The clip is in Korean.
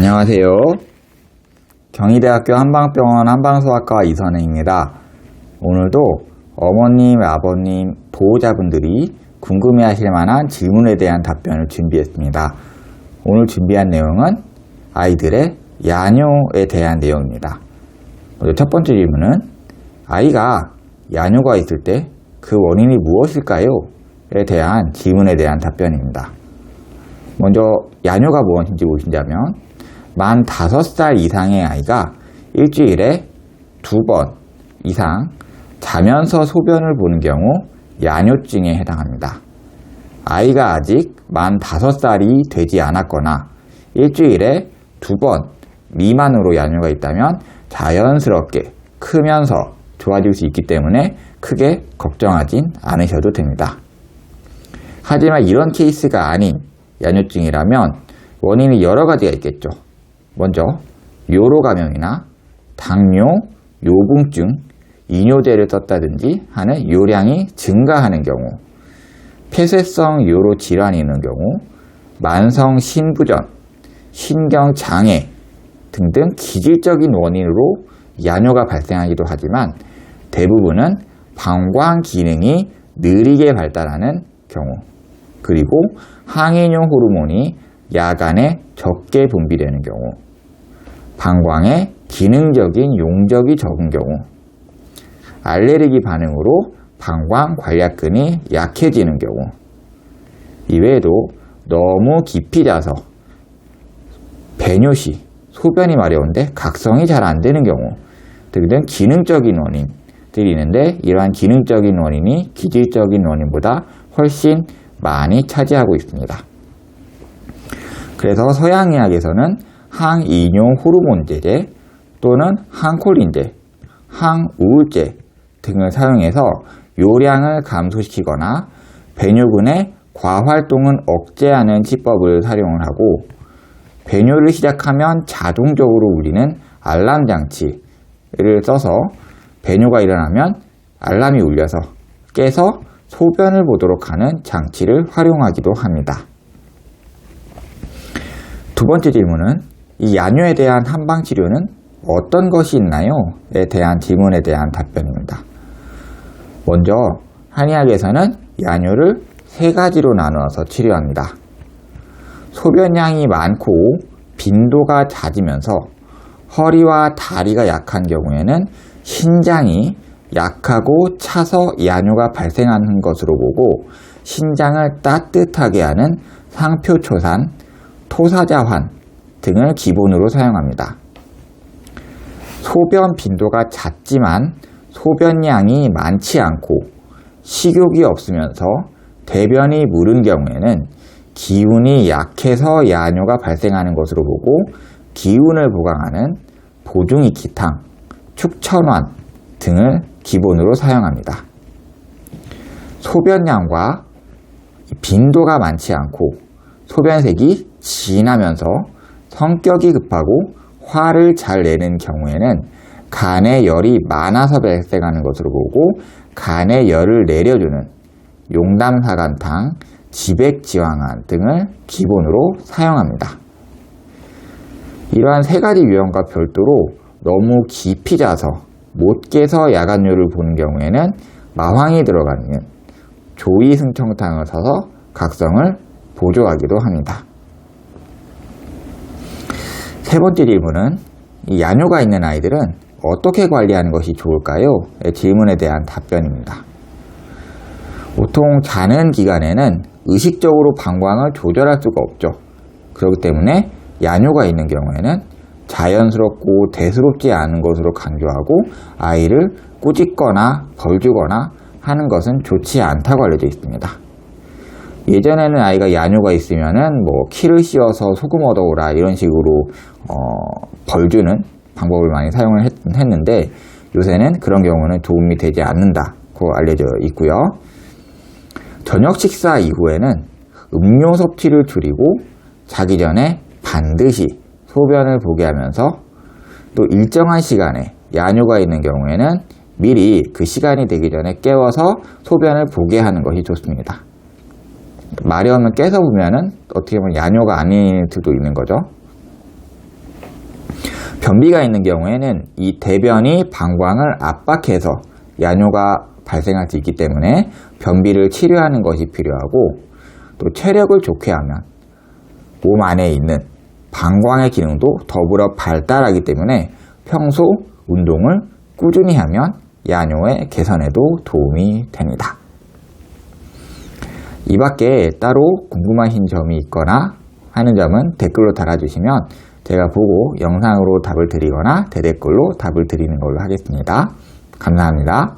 안녕하세요. 경희대학교 한방병원 한방소아과 이선혜입니다. 오늘도 어머님, 아버님, 보호자분들이 궁금해하실 만한 질문에 대한 답변을 준비했습니다. 오늘 준비한 내용은 아이들의 야뇨에 대한 내용입니다. 먼저 첫 번째 질문은 아이가 야뇨가 있을 때 그 원인이 무엇일까요? 에 대한 질문에 대한 답변입니다. 먼저 야뇨가 무엇인지 보신다면 만 5살 이상의 아이가 일주일에 2번 이상 자면서 소변을 보는 경우 야뇨증에 해당합니다. 아이가 아직 만 5살이 되지 않았거나 일주일에 2번 미만으로 야뇨가 있다면 자연스럽게 크면서 좋아질 수 있기 때문에 크게 걱정하진 않으셔도 됩니다. 하지만 이런 케이스가 아닌 야뇨증이라면 원인이 여러 가지가 있겠죠. 먼저 요로 감염이나 당뇨, 요궁증, 이뇨제를 썼다든지 하는 요량이 증가하는 경우, 폐쇄성 요로 질환이 있는 경우, 만성 신부전, 신경장애 등등 기질적인 원인으로 야뇨가 발생하기도 하지만 대부분은 방광 기능이 느리게 발달하는 경우, 그리고 항이뇨 호르몬이 야간에 적게 분비되는 경우, 방광의 기능적인 용적이 적은 경우, 알레르기 반응으로 방광 관략근이 약해지는 경우, 이외에도 너무 깊이 자서 배뇨시, 소변이 마려운데 각성이 잘 안 되는 경우 등등 기능적인 원인들이 있는데 이러한 기능적인 원인이 기질적인 원인보다 훨씬 많이 차지하고 있습니다. 그래서 서양의학에서는 항이뇨 호르몬제제 또는 항콜린제, 항우울제 등을 사용해서 요량을 감소시키거나 배뇨근의 과활동을 억제하는 치법을 사용을 하고, 배뇨를 시작하면 자동적으로 울리는 알람 장치를 써서 배뇨가 일어나면 알람이 울려서 깨서 소변을 보도록 하는 장치를 활용하기도 합니다. 두 번째 질문은 이 야뇨에 대한 한방치료는 어떤 것이 있나요? 에 대한 질문에 대한 답변입니다. 먼저 한의학에서는 야뇨를 3가지로 나누어서 치료합니다. 소변량이 많고 빈도가 잦으면서 허리와 다리가 약한 경우에는 신장이 약하고 차서 야뇨가 발생하는 것으로 보고, 신장을 따뜻하게 하는 상표초산, 토사자환 등을 기본으로 사용합니다. 소변 빈도가 잦지만 소변량이 많지 않고 식욕이 없으면서 대변이 무른 경우에는 기운이 약해서 야뇨가 발생하는 것으로 보고, 기운을 보강하는 보중이기탕, 축천환 등을 기본으로 사용합니다. 소변량과 빈도가 많지 않고 소변색이 진하면서 성격이 급하고 화를 잘 내는 경우에는 간에 열이 많아서 발생하는 것으로 보고, 간에 열을 내려주는 용담사간탕, 지백지황환 등을 기본으로 사용합니다. 이러한 3가지 유형과 별도로 너무 깊이 자서 못 깨서 야간뇨를 보는 경우에는 마황이 들어가는 조이승청탕을 써서 각성을 보조하기도 합니다. 세 번째 질문은 이 야뇨가 있는 아이들은 어떻게 관리하는 것이 좋을까요? 질문에 대한 답변입니다. 보통 자는 기간에는 의식적으로 방광을 조절할 수가 없죠. 그렇기 때문에 야뇨가 있는 경우에는 자연스럽고 대수롭지 않은 것으로 강조하고, 아이를 꾸짖거나 벌주거나 하는 것은 좋지 않다고 알려져 있습니다. 예전에는 아이가 야뇨가 있으면은 키를 씌워서 소금 얻어오라 이런 식으로 벌주는 방법을 많이 사용을 했는데, 요새는 그런 경우는 도움이 되지 않는다고 알려져 있고요. 저녁 식사 이후에는 음료 섭취를 줄이고 자기 전에 반드시 소변을 보게 하면서, 또 일정한 시간에 야뇨가 있는 경우에는 미리 그 시간이 되기 전에 깨워서 소변을 보게 하는 것이 좋습니다. 마려우면 깨서 보면은 어떻게 보면 야뇨가 아닐 수도 있는 거죠. 변비가 있는 경우에는 이 대변이 방광을 압박해서 야뇨가 발생할 수 있기 때문에 변비를 치료하는 것이 필요하고, 또 체력을 좋게 하면 몸 안에 있는 방광의 기능도 더불어 발달하기 때문에 평소 운동을 꾸준히 하면 야뇨의 개선에도 도움이 됩니다. 이 밖에 따로 궁금하신 점이 있거나 하는 점은 댓글로 달아주시면 제가 보고 영상으로 답을 드리거나 대댓글로 답을 드리는 걸로 하겠습니다. 감사합니다.